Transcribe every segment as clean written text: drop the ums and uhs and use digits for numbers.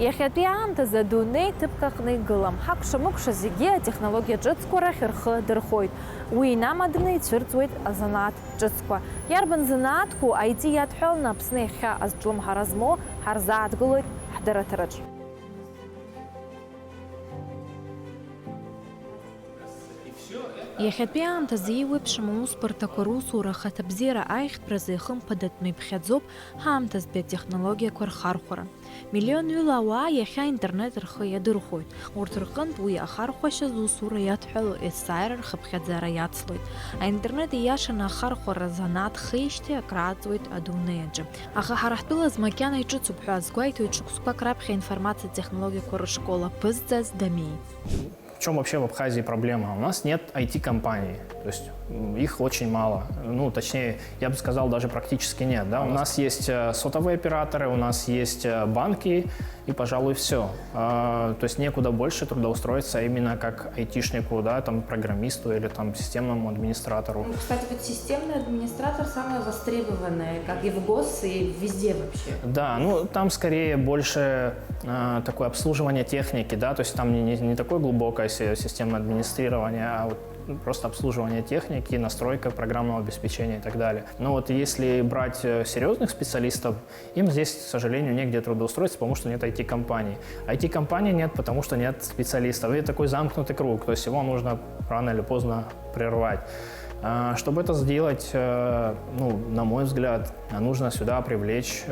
Иахьатәи аамҭазы адунеи ҭыԥкаҟны игылам. Ҳакәша-мыкәша зегьы атехнологиа ҿыцқәа рахь рхы дырхоит. Уи инамаданы ицәырҵуеит азанааҭ ҿыцқәа. Иарбан занааҭқәоу IT иадҳәаланы Аԥсны иахьа азҿлымҳара змоу ҳарзааҭгылоит ҳдырраҭараҿ. Иахьатәи аамҭазы еиуеиԥшым аусбарҭақәа русура ахаҭабзиара аихтәразы ихымԥадатәны иԥхьаӡоуп ҳаамҭазтәи атехнологиақәа рхархәара. Миллионҩыла ауаа иахьа интернет рхы иадырхәоит. Урҭ рҟынтә уи ахархәашьа зусура иадҳәало есааира рхыԥхьаӡара иацлоит. Аинтернет ииашаны ахархәара занааҭ хижьҭеи акрааҵуеит адунеи аҿы. Аха ҳара ҳтәылаз макьана иҿыцуп ҳәа азгәеиҭоит шықәсқәак раԥхьа информациатә технологиақәа рышкола ԥызҵаз Дамеи. В чем вообще в Абхазии проблема? У нас нет IT-компаний, то есть их очень мало. Ну, точнее, я бы сказал, даже практически нет. Да? У нас есть сотовые операторы, у нас есть банки и, пожалуй, все. То есть некуда больше трудоустроиться именно как айтишнику, да, там, программисту или там, системному администратору. Ну, кстати, вот системный администратор самое востребованное, как и в ГОС, и везде вообще. Да, ну там скорее больше такое обслуживание техники, да, то есть там не такое глубокое системное администрирование, а вот просто обслуживание техники, настройка программного обеспечения и так далее. Но вот если брать серьезных специалистов, им здесь, к сожалению, негде трудоустроиться, потому что нет IT-компаний. IT-компаний нет, потому что нет специалистов. И такой замкнутый круг, то есть его нужно рано или поздно прервать. Чтобы это сделать, ну, на мой взгляд, нужно сюда привлечь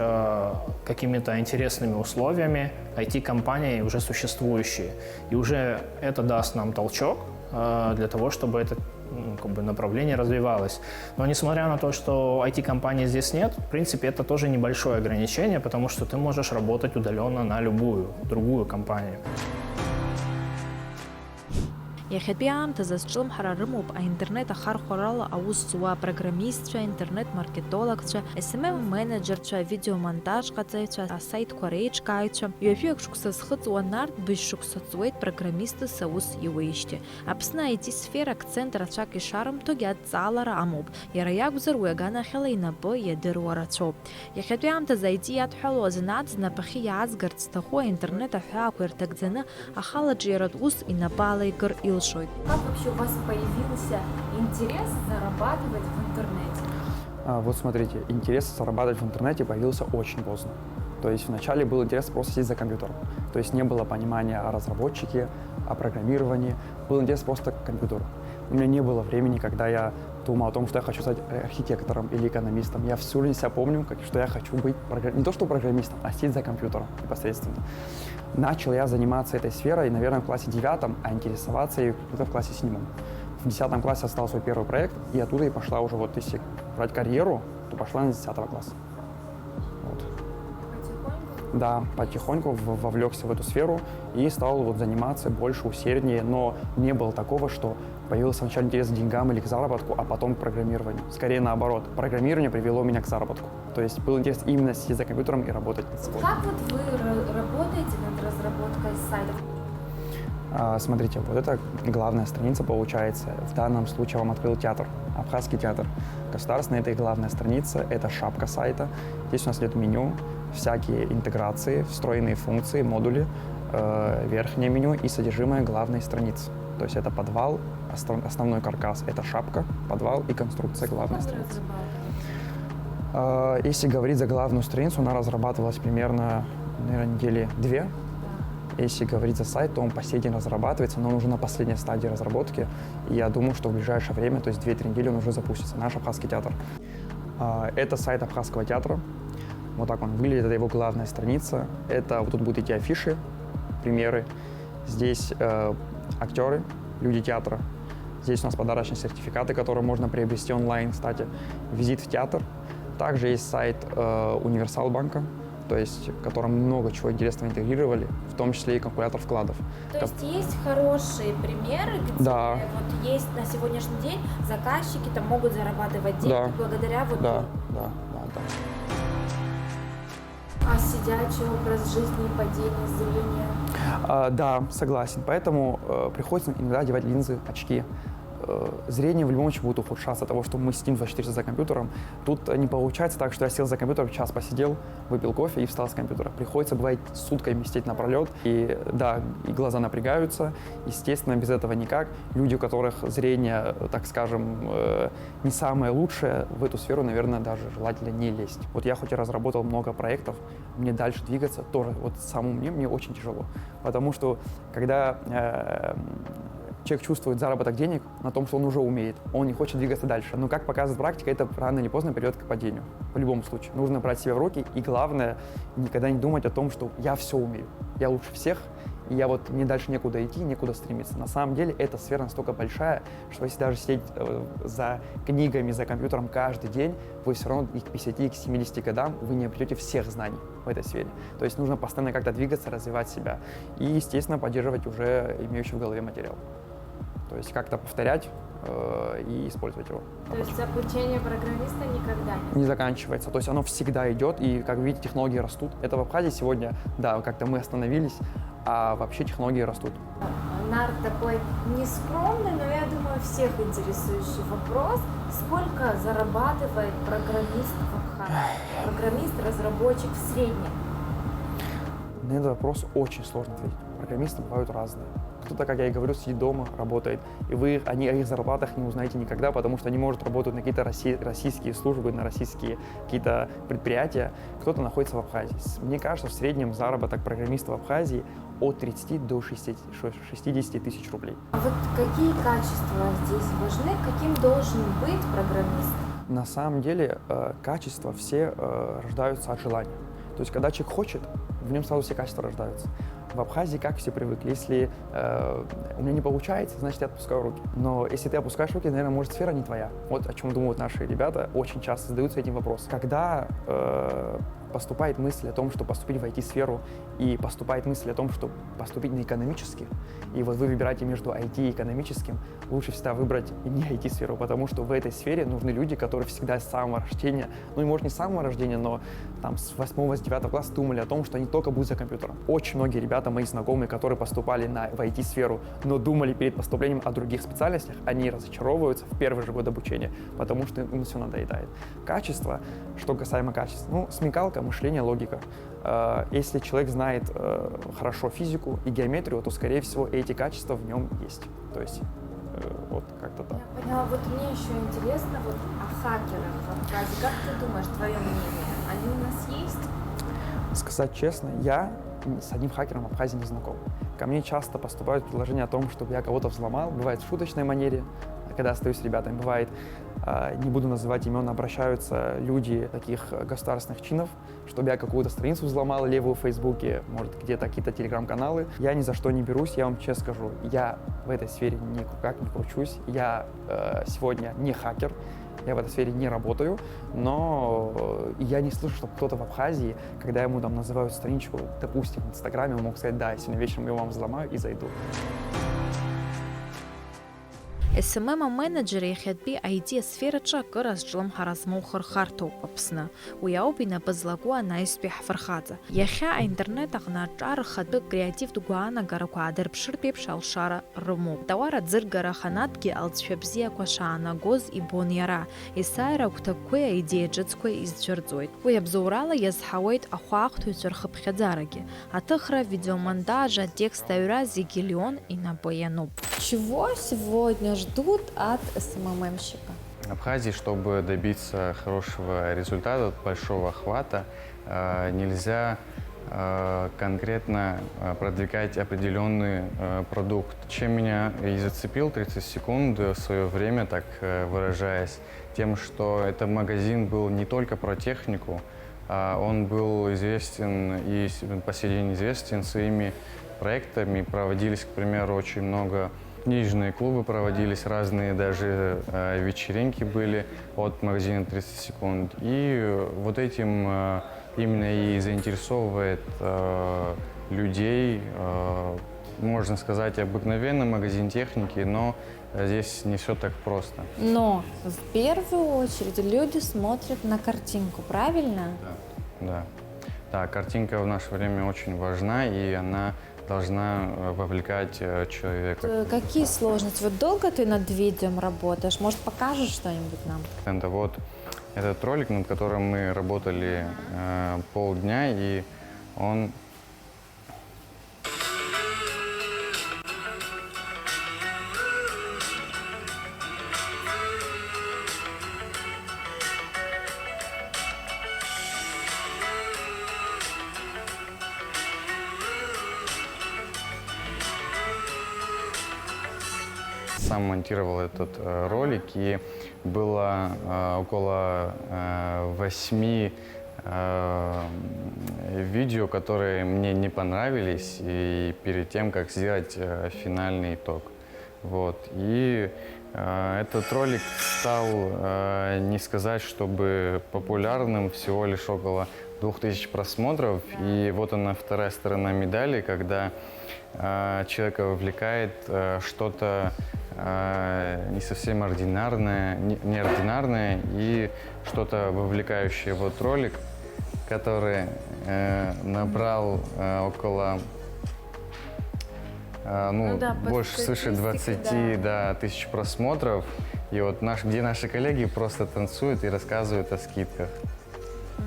какими-то интересными условиями IT-компании, уже существующие. И уже это даст нам толчок для того, чтобы это как бы направление развивалось. Но несмотря на то, что IT-компаний здесь нет, в принципе, это тоже небольшое ограничение, потому что ты можешь работать удаленно на любую другую компанию. Иахьатәи аамҭазы азҿлымҳара рымоуп аинтернет ахархәарала аус зуа апрограммистцәа, интернет-маркетологцәа, SMM-менеджерцәа, авидеомонтажҟаҵаҩцәа, асайтқәа реиҿкааҩцәа. Ҩажәиак шықәса зхыҵуа нарҭ быжь-шықәса ҵуеит программистыс аус иуеижьҭеи. Аԥсны IT-сфера акцент рацәак ишарымҭогьы адҵаалара амоуп. Иара иакәзар уи аганахьала инапы иадыруа рацәоуп. Иахьатәи аамҭазы IT иадҳәало азанааҭ знапахьы иаазгарц зҭаху аинтернет аҳәаақәа ирҭагӡаны ахалаҿиаратә ус инапы алаикыр илшоит. Как вообще у вас появился интерес зарабатывать в интернете? Вот смотрите, интерес зарабатывать в интернете появился очень поздно. То есть вначале был интерес просто сидеть за компьютером. То есть не было понимания о разработчике, о программировании. Был интерес просто к компьютеру. У меня не было времени, когда я думал о том, что я хочу стать архитектором или экономистом. Я всю жизнь себя помню, что я хочу быть не то что программистом, а сидеть за компьютером непосредственно. Начал я заниматься этой сферой, наверное, в классе 9, а интересоваться ей в классе 7. В 10 классе стал свой первый проект, и оттуда и пошла уже, вот если брать карьеру, то пошла на 10 класса. Вот. Потихоньку? Да, потихоньку вовлекся в эту сферу и стал вот заниматься больше, усерднее, но не было такого, что появился сначала интерес к деньгам или к заработку, а потом к программированию. Скорее наоборот, программирование привело меня к заработку. То есть был интерес именно сидеть за компьютером и работать над собой. Как вот вы работаете над разработкой сайтов? Смотрите, вот это главная страница получается. В данном случае я вам открыл театр, Абхазский театр государственный. Это и главная страница, это шапка сайта. Здесь у нас идет меню, всякие интеграции, встроенные функции, модули, верхнее меню и содержимое главной страницы. То есть это подвал, основной каркас, это шапка, подвал и конструкция главной страницы. Если говорить за главную страницу, она разрабатывалась примерно, наверное, недели 2. Если говорить за сайт, то он по сей день разрабатывается, но он уже на последней стадии разработки. И я думаю, что в ближайшее время, то есть 2-3 недели, он уже запустится, наш Абхазский театр. Это сайт Абхазского театра. Вот так он выглядит, это его главная страница. Это вот тут будут эти афиши, примеры. Здесь актеры, люди театра. Здесь у нас подарочные сертификаты, которые можно приобрести онлайн, кстати. Визит в театр. Также есть сайт Универсал-банка, то есть в котором много чего интересного интегрировали, в том числе и калькулятор вкладов. То есть хорошие примеры, где да. Вот есть на сегодняшний день заказчики там могут зарабатывать деньги благодаря вот... Да. А сидячий образ жизни, падение зрения? Да, согласен. Поэтому приходится иногда одевать линзы, очки. зрение в любом случае будет ухудшаться от того, что мы сидим 24 часа за компьютером. Тут не получается так, что я сел за компьютером, час посидел, выпил кофе и встал с компьютера. Приходится, бывает, сутками сидеть напролет. И да, и глаза напрягаются. Естественно, без этого никак. Люди, у которых зрение, так скажем, не самое лучшее, в эту сферу, наверное, даже желательно не лезть. Вот я хоть и разработал много проектов, мне дальше двигаться тоже, вот самому мне очень тяжело. Потому что когда человек чувствует заработок денег на том, что он уже умеет, он не хочет двигаться дальше. Но, как показывает практика, это рано или поздно приведет к падению. В любом случае. Нужно брать себя в руки и, главное, никогда не думать о том, что я все умею, я лучше всех, и я вот мне дальше некуда идти, некуда стремиться. На самом деле эта сфера настолько большая, что если даже сидеть за книгами, за компьютером каждый день, вы все равно и к 50, и к 70 годам вы не обретете всех знаний в этой сфере. То есть нужно постоянно как-то двигаться, развивать себя и, естественно, поддерживать уже имеющий в голове материал. То есть как-то повторять и использовать его. То есть обучение программиста никогда не заканчивается. То есть оно всегда идет, и, как видите, технологии растут. Это в Абхазии сегодня, да, как-то мы остановились, а вообще технологии растут. Нар такой нескромный, но я думаю, всех интересующий вопрос. Сколько зарабатывает программист в Абхазии? Программист, разработчик в среднем? На этот вопрос очень сложно ответить. Программисты бывают разные. Кто-то, как я и говорю, сидит дома, работает, и вы о их зарплатах не узнаете никогда, потому что они, может, работают на какие-то российские службы, на российские какие-то предприятия. Кто-то находится в Абхазии. Мне кажется, в среднем заработок программиста в Абхазии от 30 до 60 тысяч рублей. А вот какие качества здесь важны? Каким должен быть программист? На самом деле качества все рождаются от желания. То есть, когда человек хочет, в нем сразу все качества рождаются. В Абхазии как все привыкли? Если у меня не получается, значит, я отпускаю руки. Но если ты опускаешь руки, наверное, может, сфера не твоя. Вот о чем думают наши ребята, очень часто задаются этим вопросом. Когда поступает мысль о том, что поступить в IT-сферу, и поступает мысль о том, что поступить на экономический, и вот вы выбираете между IT и экономическим, лучше всегда выбрать не IT-сферу, потому что в этой сфере нужны люди, которые всегда с самого рождения, ну и может не с самого рождения, но там с 8-9 класса думали о том, что они только будут за компьютером. Очень многие ребята, мои знакомые, которые поступали в IT-сферу, но думали перед поступлением о других специальностях, они разочаровываются в первый же год обучения, потому что им все надоедает. Качество, что касаемо качества, ну, смекалка, мышление, логика. Если человек знает хорошо физику и геометрию, то, скорее всего, эти качества в нем есть. То есть вот как-то так. Я поняла. Вот мне еще интересно вот о хакерах в Абхазии. Как ты думаешь, твое мнение? Они у нас есть? Сказать честно, я с одним хакером в Абхазии не знаком. Ко мне часто поступают предложения о том, чтобы я кого-то взломал. Бывает в шуточной манере, когда остаюсь с ребятами. Бывает, не буду называть имен, обращаются люди таких государственных чинов, чтобы я какую-то страницу взломал левую в Фейсбуке, может, где-то какие-то телеграм-каналы. Я ни за что не берусь, я вам честно скажу. Я в этой сфере никак не кручусь. Я сегодня не хакер. Я в этой сфере не работаю, но я не слышу, чтобы кто-то в Абхазии, когда ему там называют страничку, допустим, в Инстаграме, он мог сказать: да, сегодня вечером я вам взломаю и зайду. SMM-менеджер иахьатәи IT-асфераҿы акыр азҿлымҳара змоухыр харҭоуп Аԥсны. Уи ауп инапы злаку анаҩстәи ҳфырхаҵа. Иахьа аинтернет аҟны аҿар рхатәы креативтә гәаанагарақәа аадырԥшыртә еиԥш алшара рымоуп. Тауар аӡыргара ханатәгьы алҵшәа бзиақәа шаанагоз ибон иара. Есааира агәҭакқәеи аидеиа ҿыцқәеи изцәырҵуеит. Уи абзоурала иазҳауеит ахәаахәҭыҩцәа рхыԥхьаӡарагьы. Аҭыхра, видеомонтаж, атекст аҩра зегьы Леон инапы иануп. Чего сегодня ждут от СММщика? В Абхазии, чтобы добиться хорошего результата, большого охвата, нельзя конкретно продвигать определенный продукт. Чем меня и зацепил 30 секунд в свое время, так выражаясь, тем, что этот магазин был не только про технику, он был известен и по сей день известен своими проектами. Проводились, к примеру, очень много книжные клубы, проводились разные даже вечеринки были от магазина 30 секунд. И вот этим именно и заинтересовывает людей, можно сказать, обыкновенный магазин техники, но здесь не все так просто. Но в первую очередь люди смотрят на картинку, правильно? Да. Да, картинка в наше время очень важна, и она должна вовлекать человека. Какие сложности? Вот долго ты над видео работаешь? Может, покажешь что-нибудь нам? Это вот этот ролик, над которым мы работали полдня, и он... Сам монтировал этот ролик, и было около 8 видео, которые мне не понравились, и перед тем, как сделать финальный итог. Вот. И этот ролик стал, не сказать, чтобы популярным, всего лишь около 2000 просмотров. И вот она, вторая сторона медали, когда человека вовлекает что-то не совсем ординарное, неординарное и что-то вовлекающее. Вот ролик, который набрал около, больше, свыше 20 тысяч просмотров. И вот где наши коллеги просто танцуют и рассказывают о скидках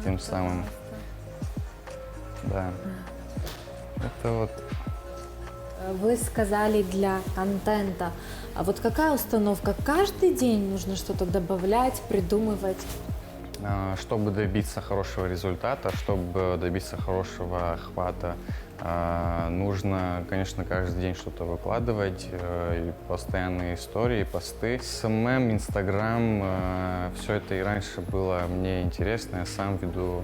тем самым. Да. Это вот. Вы сказали для контента. А вот какая установка? Каждый день нужно что-то добавлять, придумывать? Чтобы добиться хорошего результата, чтобы добиться хорошего охвата, нужно, конечно, каждый день что-то выкладывать, и постоянные истории, посты. СММ, Инстаграм, все это и раньше было мне интересно. Я сам веду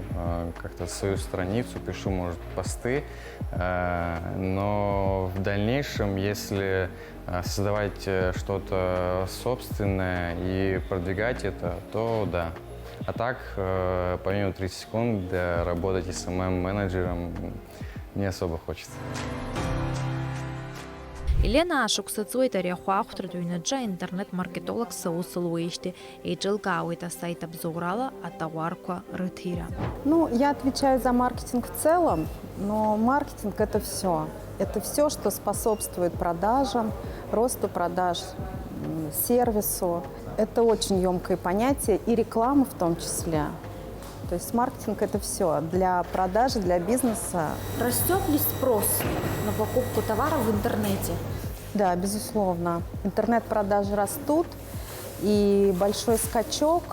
как-то свою страницу, пишу, может, посты, но в дальнейшем, если создавать что-то собственное и продвигать это, то да. А так, помимо 30 секунд, работать SMM-менеджером не особо хочется. Елена Шуксацуйтаря Хуахтрадуйнаджа интернет-маркетолог Саусалуишти и Джилгауита сайт обзорала от товарку Рытира. Ну, я отвечаю за маркетинг в целом, но маркетинг – это все. Это все, что способствует продажам, росту продаж, сервису. Это очень емкое понятие, и реклама в том числе. То есть маркетинг – это все для продажи, для бизнеса. Растет ли спрос на покупку товаров в интернете? Да, безусловно. Интернет-продажи растут, и большой скачок,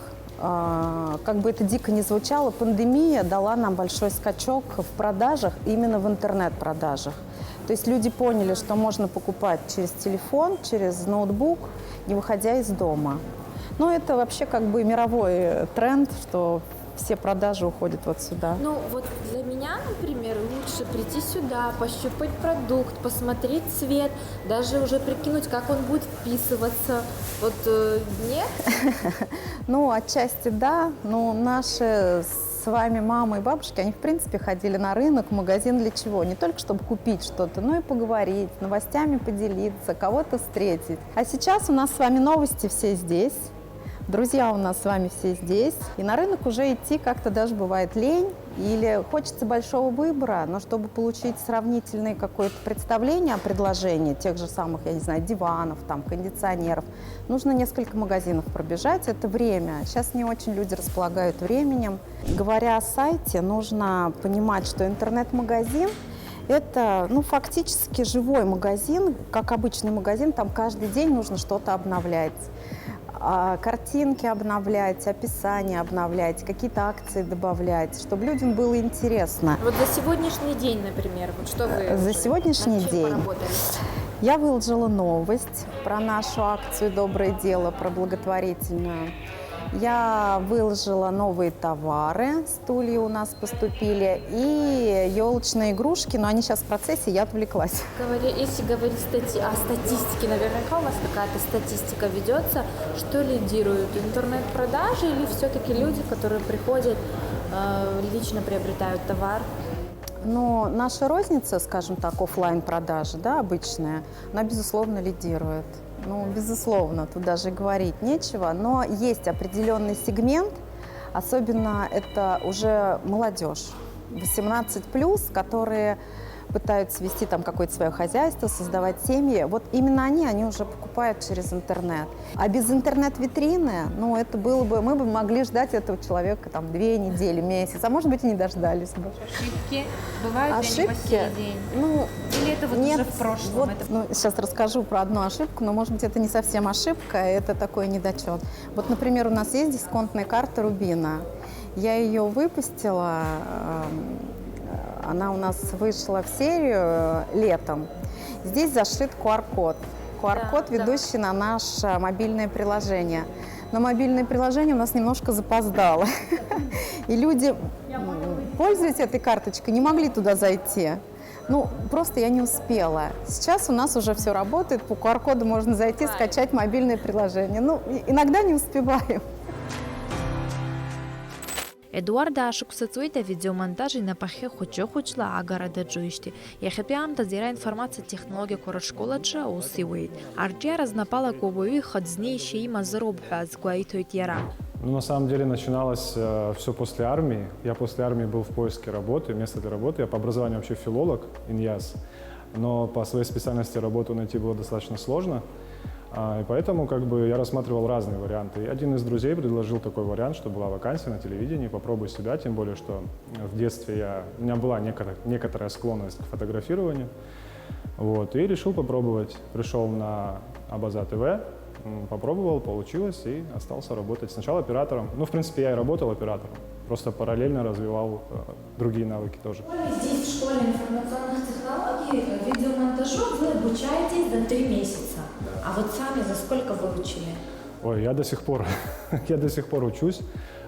как бы это дико ни звучало, пандемия дала нам большой скачок в продажах, именно в интернет-продажах. То есть люди поняли, что можно покупать через телефон, через ноутбук, не выходя из дома. Но это вообще как бы мировой тренд, что все продажи уходят вот сюда. Ну вот для меня, например, лучше прийти сюда, пощупать продукт, посмотреть цвет, даже уже прикинуть, как он будет вписываться. Вот нет? Ну, отчасти да, но наши с вами мамы и бабушки, они в принципе ходили на рынок, в магазин для чего? Не только чтобы купить что-то, но и поговорить, новостями поделиться, кого-то встретить. А сейчас у нас с вами новости все здесь. Друзья у нас с вами все здесь, и на рынок уже идти как-то даже бывает лень, или хочется большого выбора, но чтобы получить сравнительное какое-то представление о предложении тех же самых, я не знаю, диванов, там, кондиционеров, нужно несколько магазинов пробежать, это время. Сейчас не очень люди располагают временем. Говоря о сайте, нужно понимать, что интернет-магазин – это, фактически живой магазин, как обычный магазин, там каждый день нужно что-то обновлять. Картинки обновлять, описание обновлять, какие-то акции добавлять, чтобы людям было интересно. Вот за сегодняшний день, например, вот что вы за сегодняшний день поработали? Я выложила новость про нашу акцию «Доброе дело», про благотворительную. Я выложила новые товары, стулья у нас поступили, и елочные игрушки, но они сейчас в процессе, я отвлеклась. Если говорить о статистике, наверняка у вас какая-то статистика ведется, что лидирует, интернет-продажи или все-таки люди, которые приходят, лично приобретают товар? Но наша розница, скажем так, офлайн-продажи, да, обычная, она, безусловно, лидирует. Безусловно, тут даже говорить нечего, но есть определенный сегмент, особенно это уже молодежь, 18+, которые пытаются вести там какое-то свое хозяйство, создавать семьи. Вот именно они уже покупают через интернет. А без интернет-витрины, ну, это было бы, мы бы могли ждать этого человека там 2 недели, месяц, а может быть и не дождались бы. Ошибки бывают ли они по сей день? Ну, Или это вот нет, уже в прошлом? вот, Это... ну, сейчас расскажу про одну ошибку, но, может быть, это не совсем ошибка, это такой недочет. Вот, например, у нас есть дисконтная карта Рубина. Я ее выпустила, она у нас вышла в серию летом. Здесь зашит QR-код. QR-код, ведущий на наше мобильное приложение. Но мобильное приложение у нас немножко запоздало. И люди, пользуясь этой карточкой, не могли туда зайти. Ну, просто я не успела. Сейчас у нас уже все работает, по QR-коду можно зайти, скачать мобильное приложение. Ну, иногда не успеваем. Эдуарда ашықәсаҵуеит авидеомонтаж инапахьы-хәыҷы-хәыҷла агарадаҿы. Иахьатәи зира информациа технологиақәа рышколаҿы аус иуеит. Арҿиара знапалак ауаҩы ихаӡнеишьа имазароуп ҳәа азгәеиҭоит иара. Ну, на самом деле начиналось все после армии. Я после армии был в поиске работы, места для работы. Я по образованию вообще филолог, иньяс, но по своей специальности работу найти было достаточно сложно. И поэтому как бы я рассматривал разные варианты. И один из друзей предложил такой вариант, что была вакансия на телевидении, попробуй себя, тем более, что в детстве у меня была некоторая склонность к фотографированию. Вот, и решил попробовать. Пришел на Абаза ТВ, попробовал, получилось и остался работать сначала оператором. Ну, в принципе, я и работал оператором, просто параллельно развивал другие навыки тоже. Здесь в школе информационных технологий видеомонтажу вы обучаетесь до 3 месяца. А вот сами за сколько выучили? Ой, я до сих пор учусь.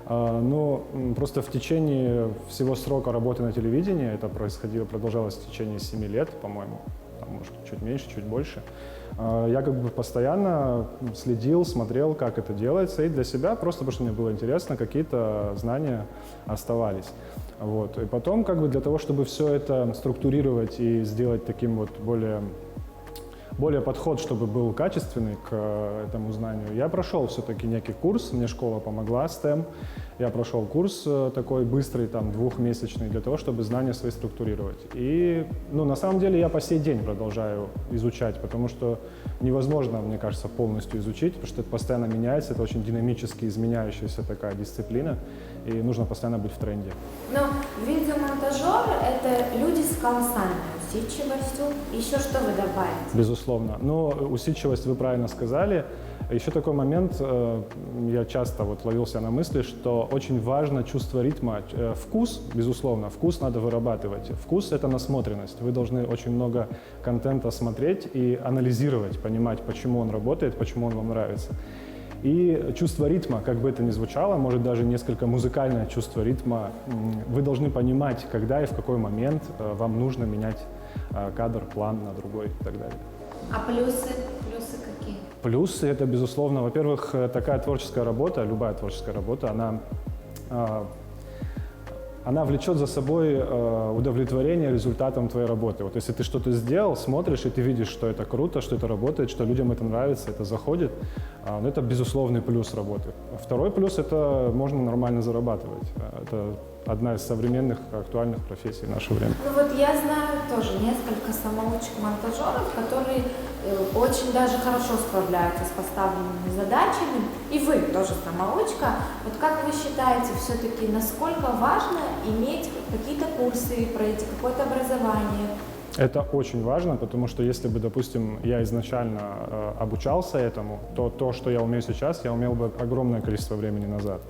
Но просто в течение всего срока работы на телевидении, это продолжалось в течение 7 лет, по-моему, может, чуть меньше, чуть больше, я как бы постоянно следил, смотрел, как это делается, и для себя, просто потому что мне было интересно, какие-то знания оставались. Вот. И потом, как бы для того, чтобы все это структурировать и сделать таким вот более подход, чтобы был качественный к этому знанию, я прошел все-таки некий курс, мне школа помогла, STEM. Я прошел курс такой быстрый, там, 2-месячный, для того, чтобы знания свои структурировать. И, ну, на самом деле, я по сей день продолжаю изучать, потому что невозможно, мне кажется, полностью изучить, потому что это постоянно меняется, это очень динамически изменяющаяся такая дисциплина, и нужно постоянно быть в тренде. Но видеомонтажер – это люди с колоссальной усидчивостью. Еще что вы добавите? Безусловно. Но усидчивость вы правильно сказали. Еще такой момент, я часто вот ловил себя на мысли, что очень важно чувство ритма. Вкус, безусловно, вкус надо вырабатывать. Вкус – это насмотренность. Вы должны очень много контента смотреть и анализировать, понимать, почему он работает, почему он вам нравится. И чувство ритма, как бы это ни звучало, может даже несколько музыкальное чувство ритма, вы должны понимать, когда и в какой момент вам нужно менять кадр, план на другой и так далее. А плюсы? Плюсы какие? Плюсы – это, безусловно, во-первых, такая творческая работа, любая творческая работа, она влечет за собой удовлетворение результатом твоей работы. Вот если ты что-то сделал, смотришь, и ты видишь, что это круто, что это работает, что людям это нравится, это заходит, это безусловный плюс работы. Второй плюс – это можно нормально зарабатывать. Это одна из современных актуальных профессий в наше время. Ну вот я знаю тоже несколько самоучек-монтажеров, которые очень даже хорошо справляются с поставленными задачами. И вы тоже самоучка. Вот как вы считаете, все-таки насколько важно иметь какие-то курсы, пройти какое-то образование? Это очень важно, потому что если бы, допустим, я изначально обучался этому, то, что я умею сейчас, я умел бы огромное количество времени назад.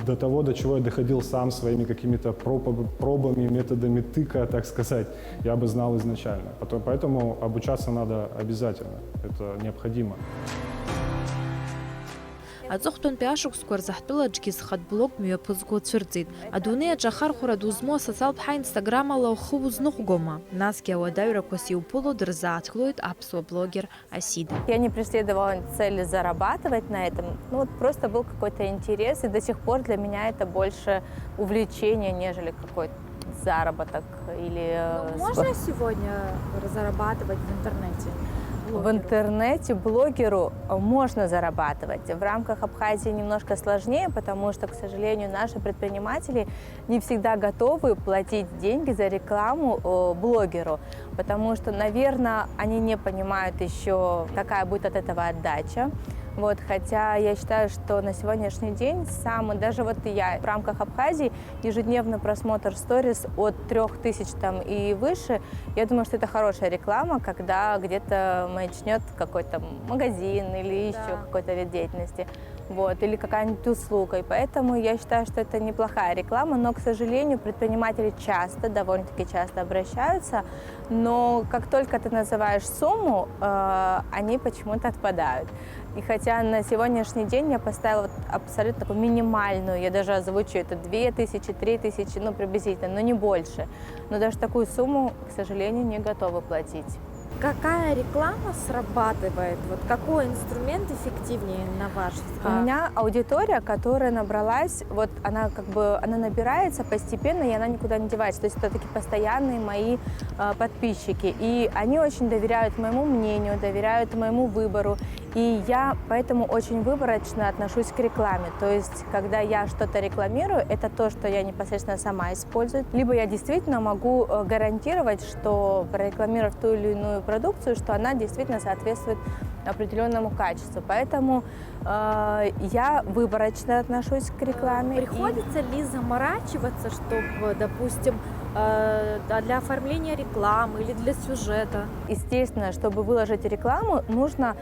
До того, до чего я доходил сам своими какими-то пробами, методами тыка, так сказать, я бы знал изначально. Поэтому обучаться надо обязательно, это необходимо. Аҵыхәтәантәи ашықәсқәа рзаҳтәыла аҿгьы зхатә-блог мҩаԥызго цәырҵит. Адунеи аҿы ахархәара дузмо асоциалтә инстаграмала ухы узныҟәгома? Насгьы ауадаҩрақәас иуԥыло дырзааҭгылоит аԥсуа блогер Асида. Я не преследовала цели зарабатывать на этом, ну вот просто был какой-то интерес, и до сих пор для меня это больше увлечение, нежели какой-то заработок или... Можно сегодня зарабатывать в интернете? В интернете блогеру можно зарабатывать. В рамках Абхазии немножко сложнее, потому что, к сожалению, наши предприниматели не всегда готовы платить деньги за рекламу блогеру, потому что, наверное, они не понимают еще, какая будет от этого отдача. Вот, хотя я считаю, что на сегодняшний день даже вот я в рамках Абхазии ежедневный просмотр сторис от 3000 там и выше, я думаю, что это хорошая реклама, когда где-то начнет какой-то магазин или еще какой-то вид деятельности. Вот, или какая-нибудь услуга. И поэтому я считаю, что это неплохая реклама, но, к сожалению, предприниматели довольно-таки часто обращаются, но как только ты называешь сумму, они почему-то отпадают. И хотя на сегодняшний день я поставила абсолютно такую минимальную, я даже озвучу это 2000, 3000, ну приблизительно, но не больше. Но даже такую сумму, к сожалению, не готовы платить. Какая реклама срабатывает? Вот какой инструмент эффективнее, на ваш взгляд? У меня аудитория, которая набралась, вот она она набирается постепенно, и она никуда не девается. То есть это такие постоянные мои подписчики. И они очень доверяют моему мнению, доверяют моему выбору. И я поэтому очень выборочно отношусь к рекламе. То есть, когда я что-то рекламирую, это то, что я непосредственно сама использую. Либо я действительно могу гарантировать, что прорекламировав ту или иную продукцию, что она действительно соответствует определенному качеству. Поэтому я выборочно отношусь к рекламе. Приходится ли заморачиваться, чтобы, допустим, для оформления рекламы или для сюжета? Естественно, чтобы выложить рекламу, нужно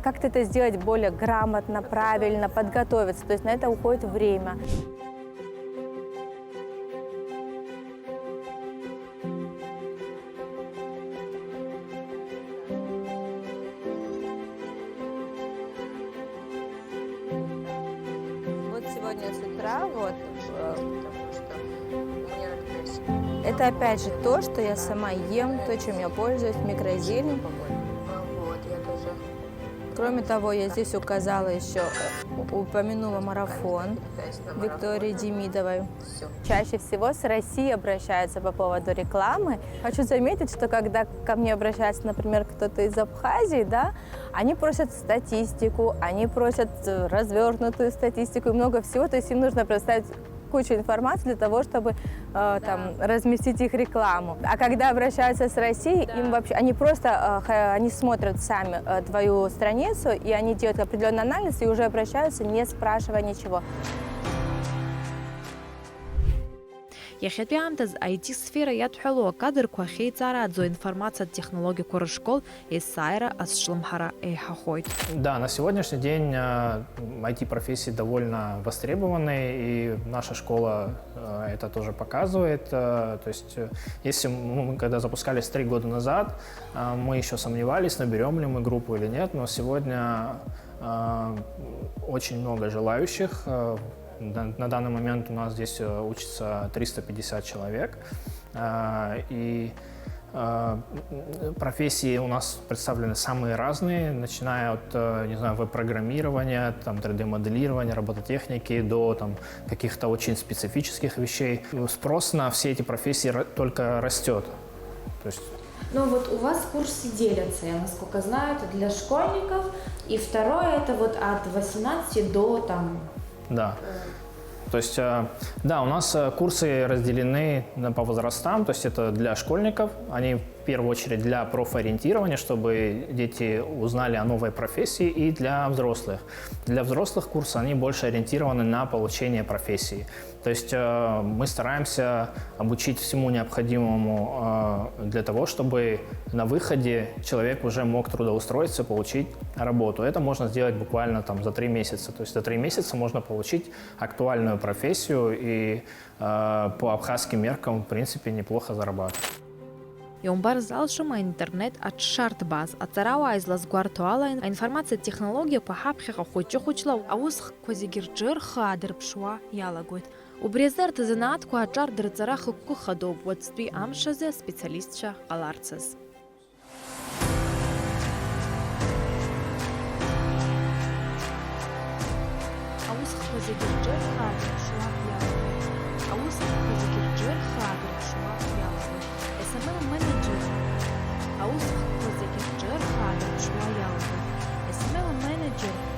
как-то это сделать более грамотно, правильно, подготовиться. То есть на это уходит время. Вот сегодня с утра, потому что у меня, например, это опять же то, что я сама ем, то, чем я пользуюсь, микрозелень. Кроме того, я здесь указала еще, упомянула марафон Виктории Демидовой. Чаще всего с России обращаются по поводу рекламы. Хочу заметить, что когда ко мне обращается, например, кто-то из Абхазии, они просят статистику, они просят развернутую статистику и много всего. То есть им нужно представить кучу информации для того, чтобы разместить их рекламу. А когда обращаются с Россией, им вообще они смотрят сами твою страницу, и они делают определенный анализ и уже обращаются, не спрашивая ничего. Яхетбиамтаз IT-сфера ятхуло кадр квахейцарадзо информация технологий школ и сайра асшлымхара эйхахойт. Да, на сегодняшний день IT-профессии довольно востребованы, и наша школа это тоже показывает. То есть, если мы когда запускались 3 года назад, мы еще сомневались, наберем ли мы группу или нет, но сегодня очень много желающих. На данный момент у нас здесь учится 350 человек, и профессии у нас представлены самые разные, начиная от, веб-программирования, 3D-моделирования, робототехники до каких-то очень специфических вещей. Спрос на все эти профессии только растет. То есть... Ну вот у вас курсы делятся, я насколько знаю, это для школьников, и второе это вот от 18 до Да. То есть, да, у нас курсы разделены по возрастам, то есть это для школьников, они в первую очередь для профориентирования, чтобы дети узнали о новой профессии, и для взрослых. Для взрослых курсы, они больше ориентированы на получение профессии. То есть мы стараемся обучить всему необходимому для того, чтобы на выходе человек уже мог трудоустроиться, получить работу. Это можно сделать буквально за 3 месяца. То есть за 3 месяца можно получить актуальную профессию и по абхазским меркам, в принципе, неплохо зарабатывать. Йомбар залшима интернет от шартбаз, от царава излаз гуартуала, информация технология по хапхиха хочучлав, а ус козигирджир хадр пшуа ялагует. У брезер тазанатку ачар дрцараху кухадов, вот стви амшазе специалистша аларцез. А ус козигирджир хадр пшуа ялагует. А ус козигирджир хадр пшуа ялагует. SMM менеджер. А ус козигирджир learn harder, try harder. SMM manager